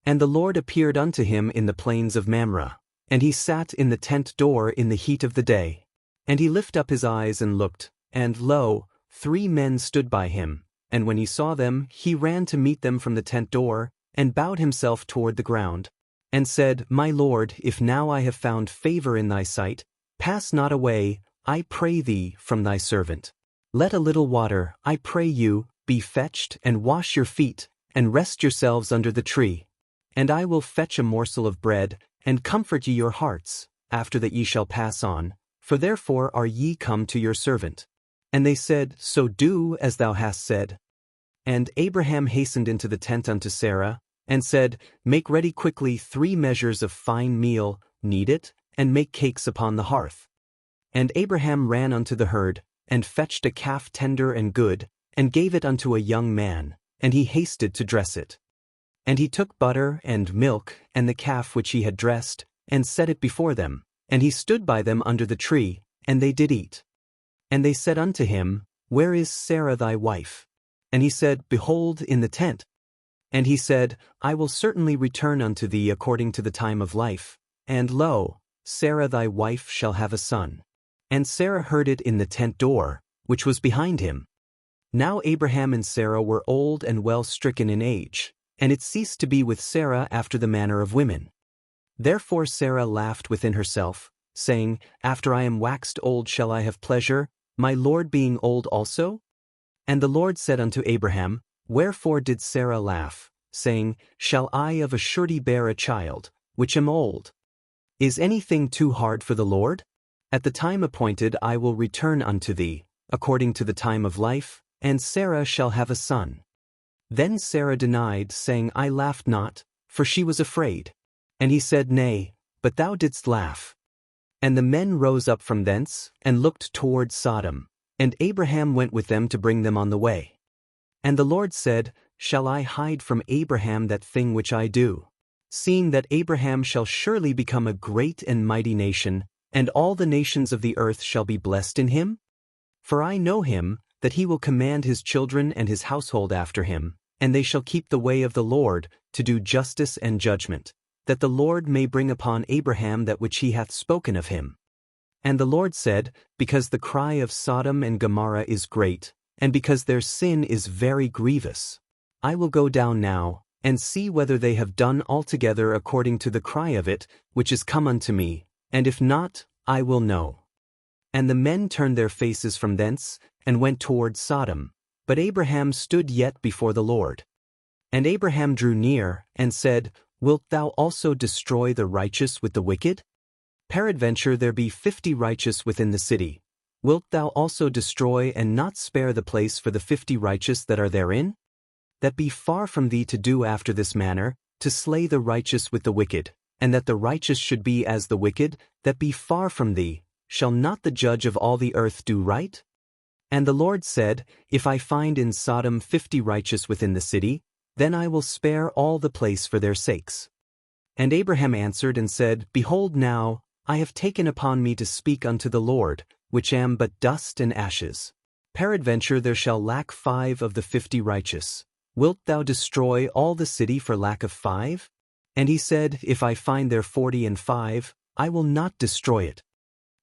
And the Lord appeared unto him in the plains of Mamre. And he sat in the tent door in the heat of the day. And he lifted up his eyes and looked, and lo, 3 men stood by him. And when he saw them, he ran to meet them from the tent door, and bowed himself toward the ground, and said, My Lord, if now I have found favor in thy sight, pass not away, I pray thee, from thy servant. Let a little water, I pray you, be fetched, and wash your feet, and rest yourselves under the tree. And I will fetch a morsel of bread, and comfort ye your hearts, after that ye shall pass on, for therefore are ye come to your servant. And they said, So do as thou hast said. And Abraham hastened into the tent unto Sarah, and said, Make ready quickly 3 measures of fine meal, knead it, and make cakes upon the hearth. And Abraham ran unto the herd, and fetched a calf tender and good, and gave it unto a young man, and he hasted to dress it. And he took butter and milk, and the calf which he had dressed, and set it before them, and he stood by them under the tree, and they did eat. And they said unto him, Where is Sarah thy wife? And he said, Behold, in the tent. And he said, I will certainly return unto thee according to the time of life, and lo, Sarah thy wife shall have a son. And Sarah heard it in the tent door, which was behind him. Now Abraham and Sarah were old and well stricken in age, and it ceased to be with Sarah after the manner of women. Therefore Sarah laughed within herself, saying, After I am waxed old shall I have pleasure, my Lord being old also? And the Lord said unto Abraham, Wherefore did Sarah laugh, saying, Shall I of a surety bear a child, which am old? Is anything too hard for the Lord? At the time appointed I will return unto thee, according to the time of life, and Sarah shall have a son. Then Sarah denied, saying, I laughed not, for she was afraid. And he said, Nay, but thou didst laugh. And the men rose up from thence, and looked toward Sodom, and Abraham went with them to bring them on the way. And the Lord said, Shall I hide from Abraham that thing which I do? Seeing that Abraham shall surely become a great and mighty nation, and all the nations of the earth shall be blessed in him? For I know him, that he will command his children and his household after him, and they shall keep the way of the Lord, to do justice and judgment, that the Lord may bring upon Abraham that which he hath spoken of him. And the Lord said, Because the cry of Sodom and Gomorrah is great, and because their sin is very grievous, I will go down now, and see whether they have done altogether according to the cry of it, which is come unto me, and if not, I will know. And the men turned their faces from thence, and went toward Sodom, but Abraham stood yet before the Lord. And Abraham drew near, and said, Wilt thou also destroy the righteous with the wicked? Peradventure there be 50 righteous within the city. Wilt thou also destroy and not spare the place for the 50 righteous that are therein? That be far from thee to do after this manner, to slay the righteous with the wicked, and that the righteous should be as the wicked, that be far from thee. Shall not the judge of all the earth do right? And the Lord said, If I find in Sodom 50 righteous within the city, then I will spare all the place for their sakes. And Abraham answered and said, Behold now, I have taken upon me to speak unto the Lord, which am but dust and ashes. Peradventure there shall lack 5 of the 50 righteous. Wilt thou destroy all the city for lack of 5? And he said, If I find there 40 and 5, I will not destroy it.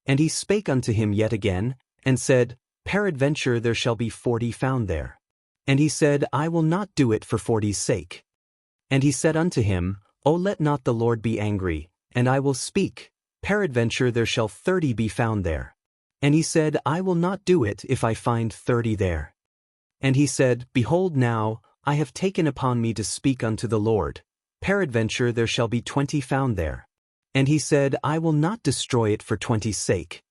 And he spake unto him yet again, and said, Peradventure there shall be 40 found there. And he said, I will not do it for 40's sake. And he said unto him, O let not the Lord be angry, and I will speak. Peradventure there shall 30 be found there. And he said, I will not do it if I find 30 there. And he said, Behold now, I have taken upon me to speak unto the Lord. Peradventure there shall be 20 found there. And he said, I will not destroy it for 20's sake.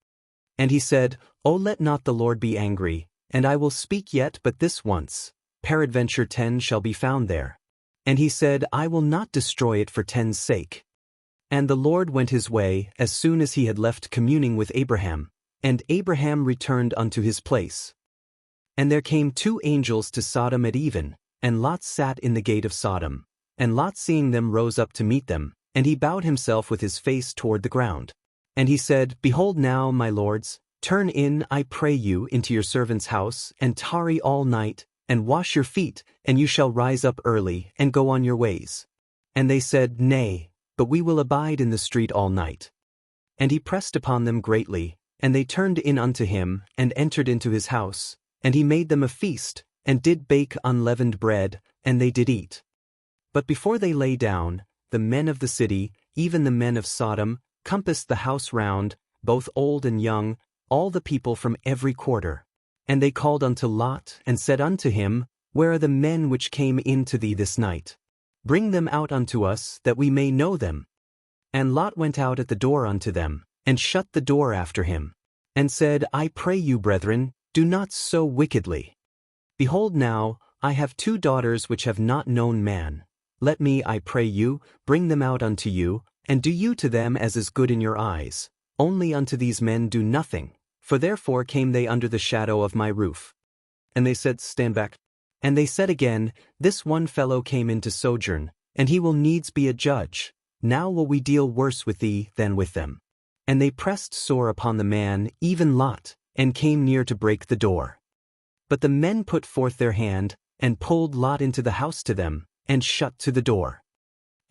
And he said, O let not the Lord be angry, and I will speak yet but this once. Peradventure 10 shall be found there. And he said, I will not destroy it for 10's sake. And the Lord went his way as soon as he had left communing with Abraham, and Abraham returned unto his place. And there came 2 angels to Sodom at even, and Lot sat in the gate of Sodom. And Lot seeing them rose up to meet them, and he bowed himself with his face toward the ground. And he said, Behold now, my lords, turn in, I pray you, into your servant's house, and tarry all night, and wash your feet, and you shall rise up early, and go on your ways. And they said, Nay, but we will abide in the street all night. And he pressed upon them greatly, and they turned in unto him, and entered into his house, and he made them a feast, and did bake unleavened bread, and they did eat. But before they lay down, the men of the city, even the men of Sodom, compassed the house round, both old and young, all the people from every quarter. And they called unto Lot, and said unto him, Where are the men which came in to thee this night? Bring them out unto us, that we may know them. And Lot went out at the door unto them, and shut the door after him, and said, I pray you, brethren, do not so wickedly. Behold now, I have 2 daughters which have not known man. Let me, I pray you, bring them out unto you, and do you to them as is good in your eyes. Only unto these men do nothing, for therefore came they under the shadow of my roof. And they said, Stand back. And they said again, This one fellow came in to sojourn, and he will needs be a judge. Now will we deal worse with thee than with them. And they pressed sore upon the man, even Lot, and came near to break the door. But the men put forth their hand, and pulled Lot into the house to them, and shut to the door.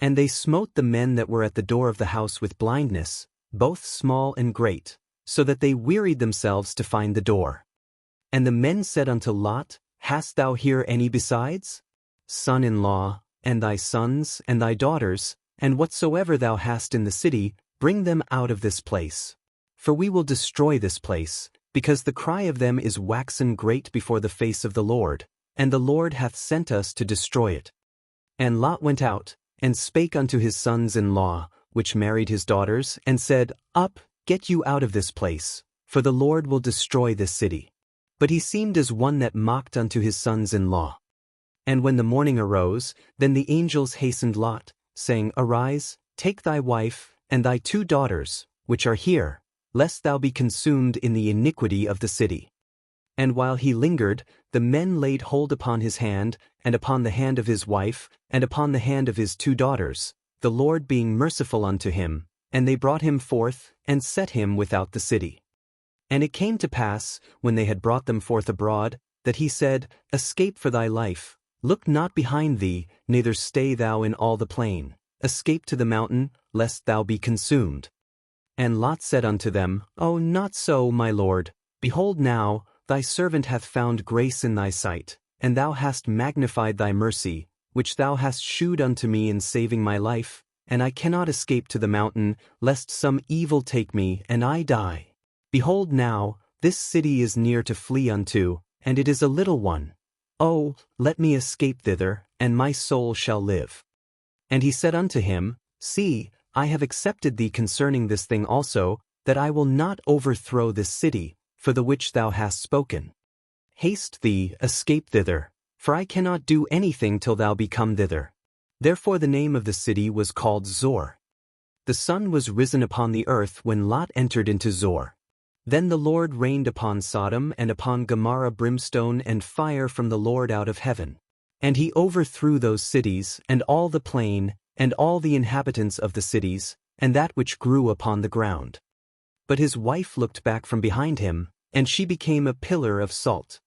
And they smote the men that were at the door of the house with blindness, both small and great, so that they wearied themselves to find the door. And the men said unto Lot, Hast thou here any besides? Son-in-law, and thy sons, and thy daughters, and whatsoever thou hast in the city, bring them out of this place. For we will destroy this place, because the cry of them is waxen great before the face of the Lord, and the Lord hath sent us to destroy it. And Lot went out, and spake unto his sons-in-law, which married his daughters, and said, Up, get you out of this place, for the Lord will destroy this city. But he seemed as one that mocked unto his sons-in-law. And when the morning arose, then the angels hastened Lot, saying, Arise, take thy wife, and thy 2 daughters, which are here, lest thou be consumed in the iniquity of the city. And while he lingered, the men laid hold upon his hand, and upon the hand of his wife, and upon the hand of his 2 daughters, the Lord being merciful unto him, and they brought him forth, and set him without the city. And it came to pass, when they had brought them forth abroad, that he said, Escape for thy life, look not behind thee, neither stay thou in all the plain. Escape to the mountain, lest thou be consumed. And Lot said unto them, O not so, my lord. Behold now, thy servant hath found grace in thy sight, and thou hast magnified thy mercy, which thou hast shewed unto me in saving my life, and I cannot escape to the mountain, lest some evil take me, and I die. Behold now, this city is near to flee unto, and it is a little one. Oh, let me escape thither, and my soul shall live. And he said unto him, See, I have accepted thee concerning this thing also, that I will not overthrow this city, for the which thou hast spoken. Haste thee, escape thither, for I cannot do anything till thou be come thither. Therefore the name of the city was called Zor. The sun was risen upon the earth when Lot entered into Zor. Then the Lord rained upon Sodom and upon Gomorrah brimstone and fire from the Lord out of heaven. And he overthrew those cities, and all the plain, and all the inhabitants of the cities, and that which grew upon the ground. But his wife looked back from behind him, and she became a pillar of salt.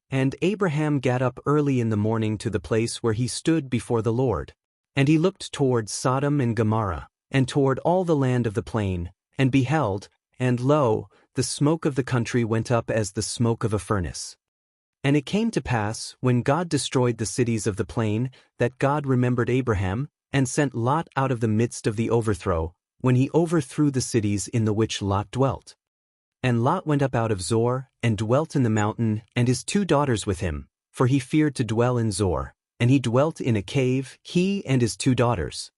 And Abraham gat up early in the morning to the place where he stood before the Lord. And he looked toward Sodom and Gomorrah, and toward all the land of the plain, and beheld, and lo, the smoke of the country went up as the smoke of a furnace. And it came to pass, when God destroyed the cities of the plain, that God remembered Abraham, and sent Lot out of the midst of the overthrow, when he overthrew the cities in the which Lot dwelt. And Lot went up out of Zor, and dwelt in the mountain, and his 2 daughters with him, for he feared to dwell in Zor, and he dwelt in a cave, he and his 2 daughters.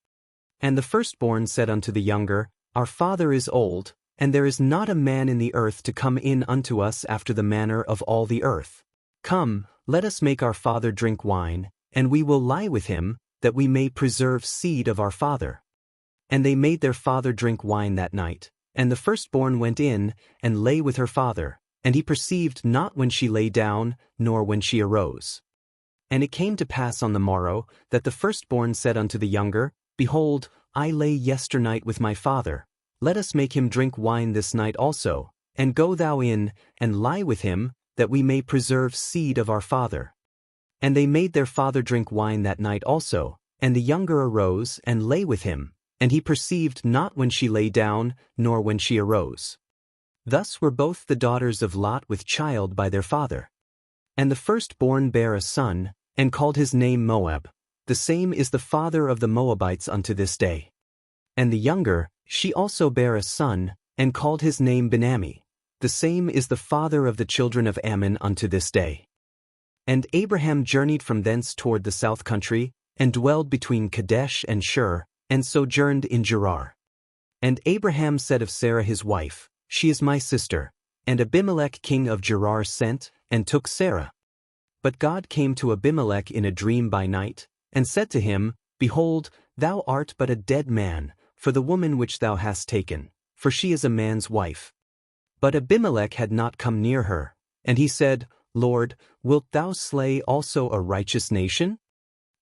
And the firstborn said unto the younger, Our father is old, and there is not a man in the earth to come in unto us after the manner of all the earth. Come, let us make our father drink wine, and we will lie with him, that we may preserve seed of our father. And they made their father drink wine that night, and the firstborn went in, and lay with her father, and he perceived not when she lay down, nor when she arose. And it came to pass on the morrow, that the firstborn said unto the younger, Behold, I lay yesternight with my father. Let us make him drink wine this night also, and go thou in, and lie with him, that we may preserve seed of our father. And they made their father drink wine that night also, And the younger arose and lay with him, and he perceived not when she lay down, nor when she arose. Thus were both the daughters of Lot with child by their father. And the firstborn bare a son, and called his name Moab. The same is the father of the Moabites unto this day. And the younger, she also bare a son, and called his name Benammi. The same is the father of the children of Ammon unto this day. And Abraham journeyed from thence toward the south country, and dwelled between Kadesh and Shur, and sojourned in Gerar. And Abraham said of Sarah his wife, She is my sister. And Abimelech king of Gerar sent, and took Sarah. But God came to Abimelech in a dream by night, and said to him, Behold, thou art but a dead man, for the woman which thou hast taken, for she is a man's wife. But Abimelech had not come near her, and he said, Lord, wilt thou slay also a righteous nation?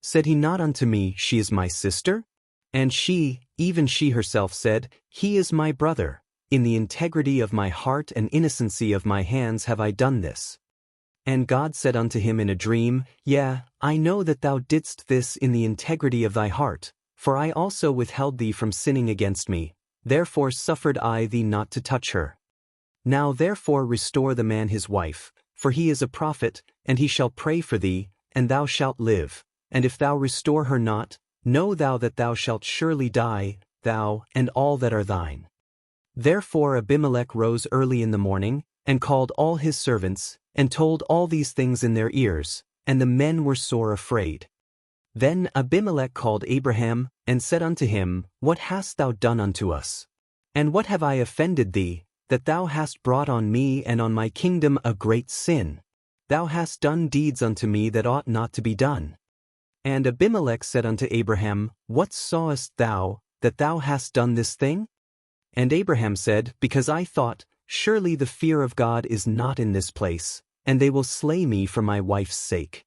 Said he not unto me, She is my sister? And she, even she herself said, He is my brother. In the integrity of my heart and innocency of my hands have I done this. And God said unto him in a dream, Yea, I know that thou didst this in the integrity of thy heart, for I also withheld thee from sinning against me, therefore suffered I thee not to touch her. Now therefore restore the man his wife, for he is a prophet, and he shall pray for thee, and thou shalt live. And if thou restore her not, know thou that thou shalt surely die, thou, and all that are thine. Therefore Abimelech rose early in the morning, and called all his servants, and told all these things in their ears, and the men were sore afraid. Then Abimelech called Abraham, and said unto him, What hast thou done unto us? And what have I offended thee, that thou hast brought on me and on my kingdom a great sin? Thou hast done deeds unto me that ought not to be done. And Abimelech said unto Abraham, What sawest thou, that thou hast done this thing? And Abraham said, Because I thought, Surely the fear of God is not in this place, and they will slay me for my wife's sake.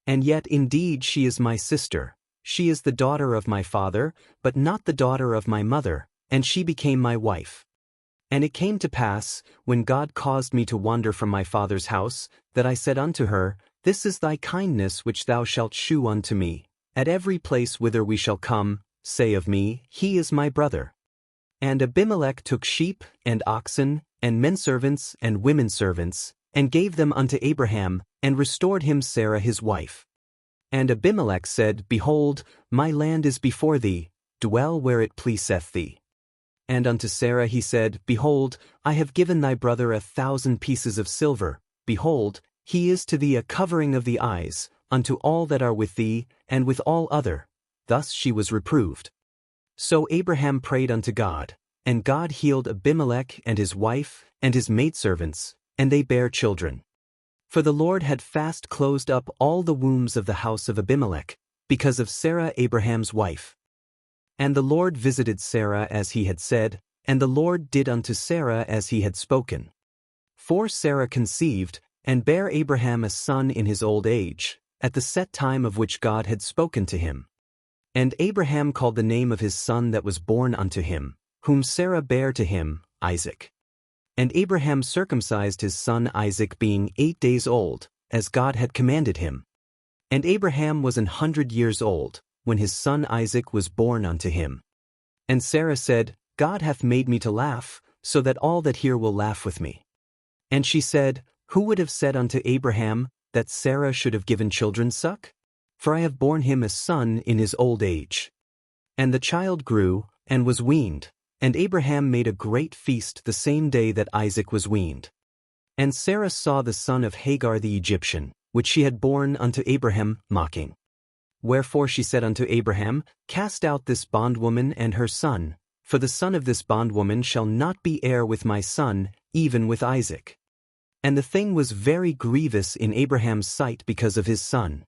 And yet indeed she is my sister, she is the daughter of my father, but not the daughter of my mother, and she became my wife. And it came to pass, when God caused me to wander from my father's house, that I said unto her, This is thy kindness which thou shalt shew unto me. At every place whither we shall come, say of me, He is my brother. And Abimelech took sheep, and oxen, and menservants, and womenservants, and gave them unto Abraham, and restored him Sarah his wife. And Abimelech said, Behold, my land is before thee, dwell where it pleaseth thee. And unto Sarah he said, Behold, I have given thy brother 1,000 pieces of silver, behold, he is to thee a covering of the eyes, unto all that are with thee, and with all other. Thus she was reproved. So Abraham prayed unto God, and God healed Abimelech and his wife, and his maidservants, and they bare children. For the Lord had fast closed up all the wombs of the house of Abimelech, because of Sarah Abraham's wife. And the Lord visited Sarah as he had said, and the Lord did unto Sarah as he had spoken. For Sarah conceived, and bare Abraham a son in his old age, at the set time of which God had spoken to him. And Abraham called the name of his son that was born unto him, whom Sarah bare to him, Isaac. And Abraham circumcised his son Isaac being 8 days old, as God had commanded him. And Abraham was 100 years old, when his son Isaac was born unto him. And Sarah said, God hath made me to laugh, so that all that hear will laugh with me. And she said, Who would have said unto Abraham, that Sarah should have given children suck? For I have borne him a son in his old age. And the child grew, and was weaned, and Abraham made a great feast the same day that Isaac was weaned. And Sarah saw the son of Hagar the Egyptian, which she had borne unto Abraham, mocking. Wherefore she said unto Abraham, Cast out this bondwoman and her son, for the son of this bondwoman shall not be heir with my son, even with Isaac. And the thing was very grievous in Abraham's sight because of his son.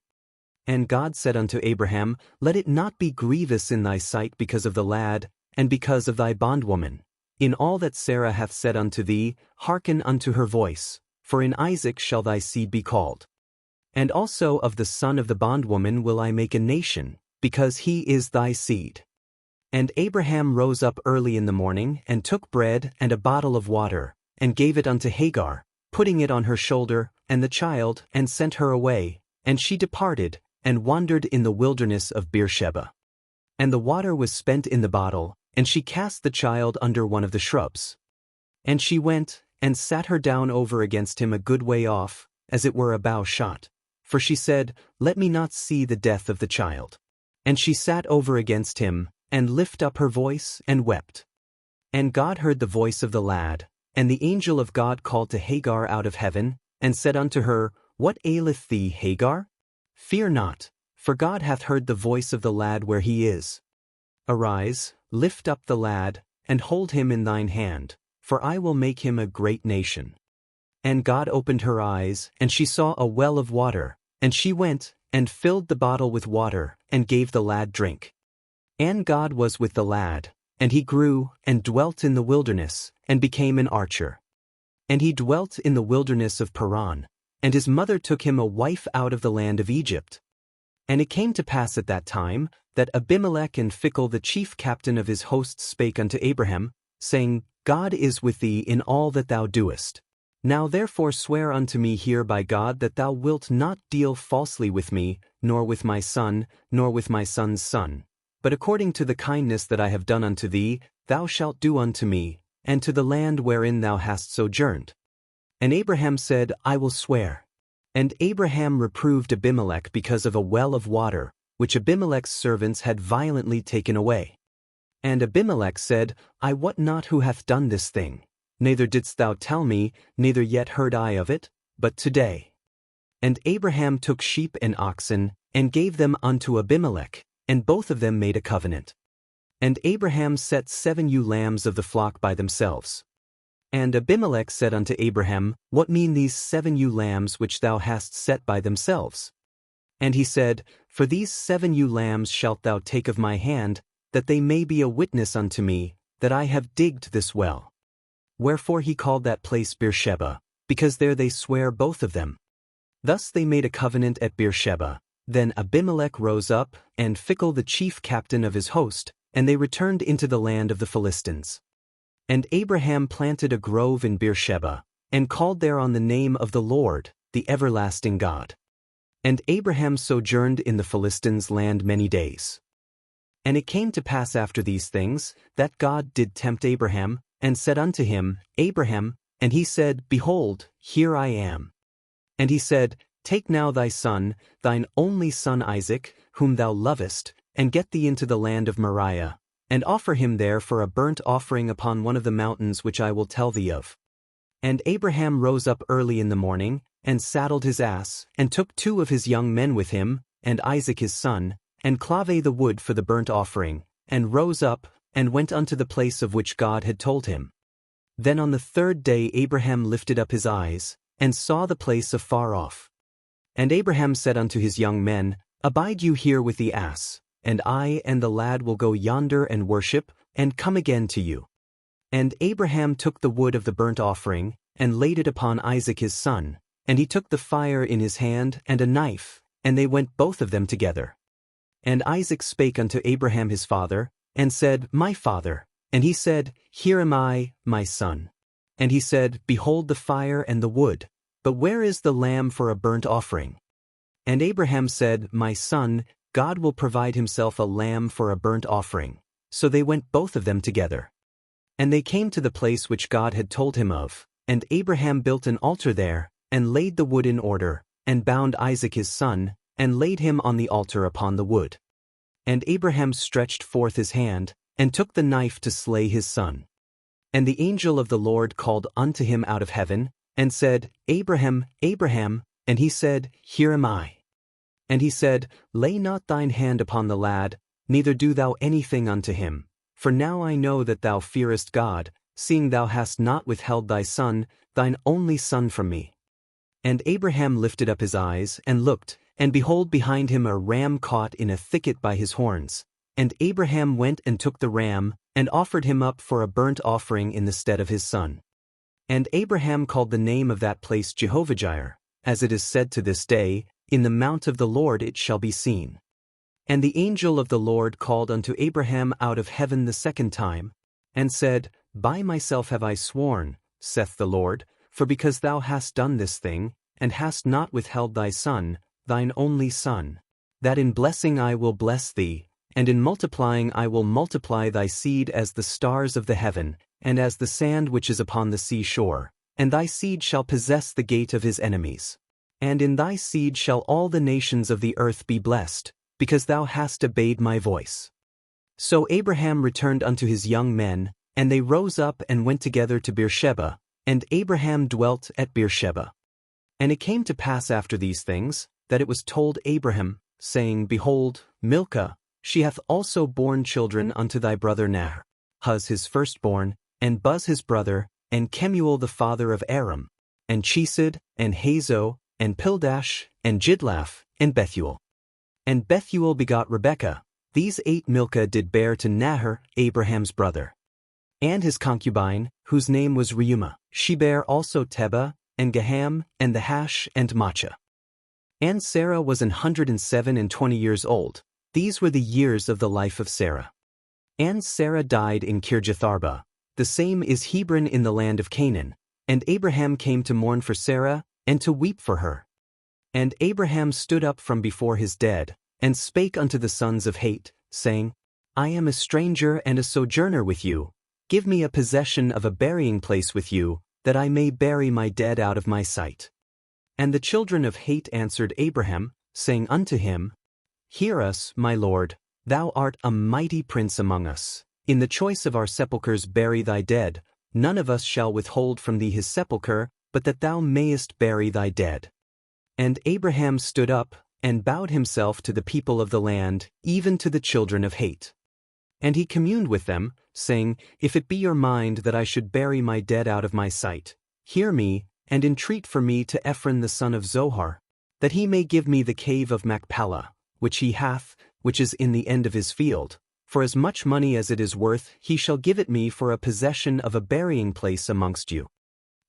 And God said unto Abraham, Let it not be grievous in thy sight because of the lad, and because of thy bondwoman. In all that Sarah hath said unto thee, hearken unto her voice, for in Isaac shall thy seed be called. And also of the son of the bondwoman will I make a nation, because he is thy seed. And Abraham rose up early in the morning, and took bread and a bottle of water, and gave it unto Hagar, putting it on her shoulder, and the child, and sent her away, and she departed, and wandered in the wilderness of Beersheba. And the water was spent in the bottle, and she cast the child under one of the shrubs. And she went, and sat her down over against him a good way off, as it were a bow shot. For she said, Let me not see the death of the child. And she sat over against him, and lift up her voice, and wept. And God heard the voice of the lad, and the angel of God called to Hagar out of heaven, and said unto her, What aileth thee, Hagar? Fear not, for God hath heard the voice of the lad where he is. Arise, lift up the lad, and hold him in thine hand, for I will make him a great nation. And God opened her eyes, and she saw a well of water, and she went, and filled the bottle with water, and gave the lad drink. And God was with the lad, and he grew, and dwelt in the wilderness, and became an archer. And he dwelt in the wilderness of Paran, and his mother took him a wife out of the land of Egypt. And it came to pass at that time, that Abimelech and Phicol the chief captain of his hosts spake unto Abraham, saying, God is with thee in all that thou doest. Now therefore swear unto me here by God that thou wilt not deal falsely with me, nor with my son, nor with my son's son. But according to the kindness that I have done unto thee, thou shalt do unto me, and to the land wherein thou hast sojourned. And Abraham said, I will swear. And Abraham reproved Abimelech because of a well of water, which Abimelech's servants had violently taken away. And Abimelech said, I wot not who hath done this thing, neither didst thou tell me, neither yet heard I of it, but today. And Abraham took sheep and oxen, and gave them unto Abimelech, and both of them made a covenant. And Abraham set 7 ewe lambs of the flock by themselves. And Abimelech said unto Abraham, What mean these 7 ewe lambs which thou hast set by themselves? And he said, For these 7 ewe lambs shalt thou take of my hand, that they may be a witness unto me, that I have digged this well. Wherefore he called that place Beersheba, because there they sware both of them. Thus they made a covenant at Beersheba. Then Abimelech rose up, and Phicol the chief captain of his host, and they returned into the land of the Philistines. And Abraham planted a grove in Beersheba, and called there on the name of the Lord, the everlasting God. And Abraham sojourned in the Philistines' land many days. And it came to pass after these things, that God did tempt Abraham, and said unto him, Abraham, and he said, Behold, here I am. And he said, Take now thy son, thine only son Isaac, whom thou lovest, and get thee into the land of Moriah, and offer him there for a burnt offering upon one of the mountains which I will tell thee of. And Abraham rose up early in the morning, and saddled his ass, and took 2 of his young men with him, and Isaac his son, and clave the wood for the burnt offering, and rose up, and went unto the place of which God had told him. Then on the 3rd day Abraham lifted up his eyes, and saw the place afar off. And Abraham said unto his young men, Abide you here with the ass, and I and the lad will go yonder and worship, and come again to you. And Abraham took the wood of the burnt offering, and laid it upon Isaac his son, and he took the fire in his hand and a knife, and they went both of them together. And Isaac spake unto Abraham his father, and said, My father. And he said, Here am I, my son. And he said, Behold the fire and the wood, but where is the lamb for a burnt offering? And Abraham said, My son, God will provide himself a lamb for a burnt offering. So they went both of them together. And they came to the place which God had told him of, and Abraham built an altar there, and laid the wood in order, and bound Isaac his son, and laid him on the altar upon the wood. And Abraham stretched forth his hand, and took the knife to slay his son. And the angel of the Lord called unto him out of heaven, and said, Abraham, Abraham, and he said, Here am I. And he said, Lay not thine hand upon the lad, neither do thou anything unto him. For now I know that thou fearest God, seeing thou hast not withheld thy son, thine only son from me. And Abraham lifted up his eyes, and looked, and behold behind him a ram caught in a thicket by his horns. And Abraham went and took the ram, and offered him up for a burnt offering in the stead of his son. And Abraham called the name of that place Jehovah-Jireh, as it is said to this day, In the mount of the Lord it shall be seen. And the angel of the Lord called unto Abraham out of heaven the 2nd time, and said, By myself have I sworn, saith the Lord, for because thou hast done this thing, and hast not withheld thy son, thine only son, that in blessing I will bless thee, and in multiplying I will multiply thy seed as the stars of the heaven, and as the sand which is upon the sea shore, and thy seed shall possess the gate of his enemies. And in thy seed shall all the nations of the earth be blessed, because thou hast obeyed my voice. So Abraham returned unto his young men, and they rose up and went together to Beersheba, and Abraham dwelt at Beersheba. And it came to pass after these things, that it was told Abraham, saying, Behold, Milcah, she hath also borne children unto thy brother Nahor, Huz his firstborn, and Buz his brother, and Kemuel the father of Aram, and Chesed, and Hazo, and Pildash, and Jidlaph, and Bethuel. And Bethuel begot Rebekah. These 8 Milcah did bear to Nahor, Abraham's brother. And his concubine, whose name was Reumah, she bare also Tebah, and Gaham, and the Hash, and Maachah. And Sarah was 107 and 20 years old. These were the years of the life of Sarah. And Sarah died in Kirjatharba. The same is Hebron in the land of Canaan. And Abraham came to mourn for Sarah, and to weep for her. And Abraham stood up from before his dead, and spake unto the sons of Het, saying, I am a stranger and a sojourner with you. Give me a possession of a burying place with you, that I may bury my dead out of my sight. And the children of Het answered Abraham, saying unto him, Hear us, my lord, thou art a mighty prince among us. In the choice of our sepulchres bury thy dead. None of us shall withhold from thee his sepulchre, but that thou mayest bury thy dead. And Abraham stood up, and bowed himself to the people of the land, even to the children of Het. And he communed with them, saying, If it be your mind that I should bury my dead out of my sight, hear me, and entreat for me to Ephron the son of Zohar, that he may give me the cave of Machpelah, which he hath, which is in the end of his field. For as much money as it is worth, he shall give it me for a possession of a burying place amongst you.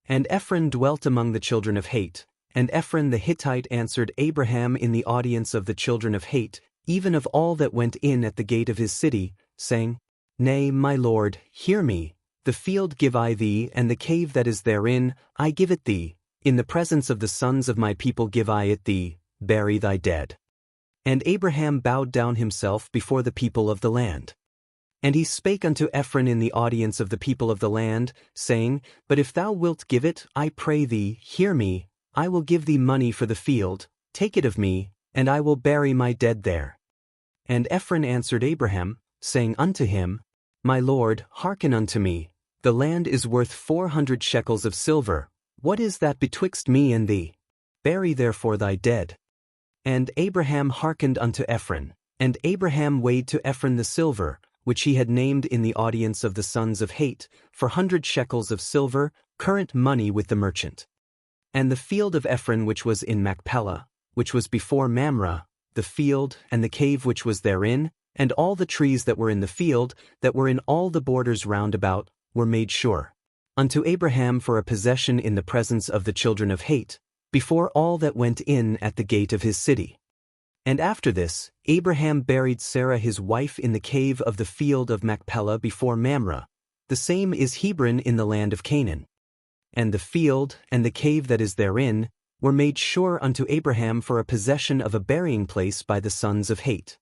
And Ephron dwelt among the children of Het. And Ephron the Hittite answered Abraham in the audience of the children of Het, even of all that went in at the gate of his city, saying, Nay, my lord, hear me. The field give I thee, and the cave that is therein, I give it thee. In the presence of the sons of my people give I it thee. Bury thy dead. And Abraham bowed down himself before the people of the land. And he spake unto Ephron in the audience of the people of the land, saying, But if thou wilt give it, I pray thee, hear me. I will give thee money for the field, take it of me, and I will bury my dead there. And Ephron answered Abraham, saying unto him, My lord, hearken unto me. The land is worth 400 shekels of silver. What is that betwixt me and thee? Bury therefore thy dead. And Abraham hearkened unto Ephron. And Abraham weighed to Ephron the silver, which he had named in the audience of the sons of Het, for 100 shekels of silver, current money with the merchant. And the field of Ephron which was in Machpelah, which was before Mamre, the field, and the cave which was therein, and all the trees that were in the field, that were in all the borders round about, were made sure unto Abraham for a possession in the presence of the children of Het, before all that went in at the gate of his city. And after this, Abraham buried Sarah his wife in the cave of the field of Machpelah before Mamre. The same is Hebron in the land of Canaan. And the field, and the cave that is therein, were made sure unto Abraham for a possession of a burying place by the sons of Het.